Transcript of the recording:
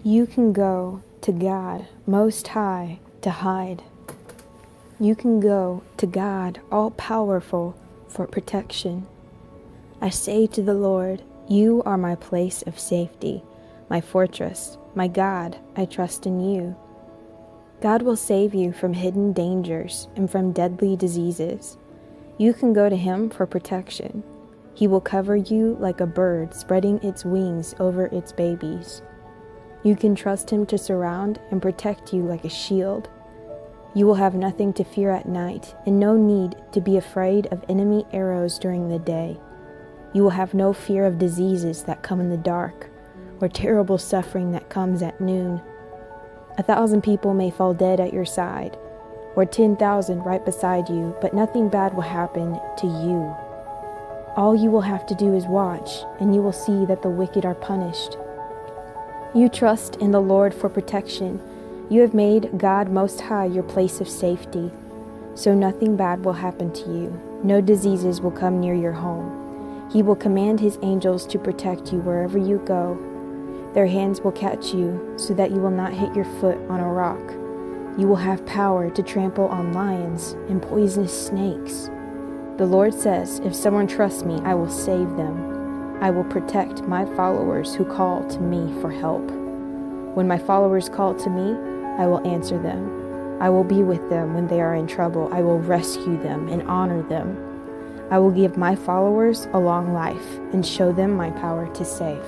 You can go to God Most High to hide. You can go to God All-Powerful for protection. I say to the Lord, you are my place of safety, my fortress, my God, I trust in you. God will save you from hidden dangers and from deadly diseases. You can go to Him for protection. He will cover you like a bird spreading its wings over its babies. You can trust Him to surround and protect you like a shield. You will have nothing to fear at night and no need to be afraid of enemy arrows during the day. You will have no fear of diseases that come in the dark or terrible suffering that comes at noon. 1,000 people may fall dead at your side, or 10,000 right beside you, but nothing bad will happen to you. All you will have to do is watch, and you will see that the wicked are punished. You trust in the Lord for protection. You have made God Most High your place of safety, so nothing bad will happen to you. No diseases will come near your home. He will command His angels to protect you wherever you go. Their hands will catch you so that you will not hit your foot on a rock. You will have power to trample on lions and poisonous snakes. The Lord says, if someone trusts me, I will save them. I will protect my followers who call to me for help. When my followers call to me, I will answer them. I will be with them when they are in trouble. I will rescue them and honor them. I will give my followers a long life and show them my power to save.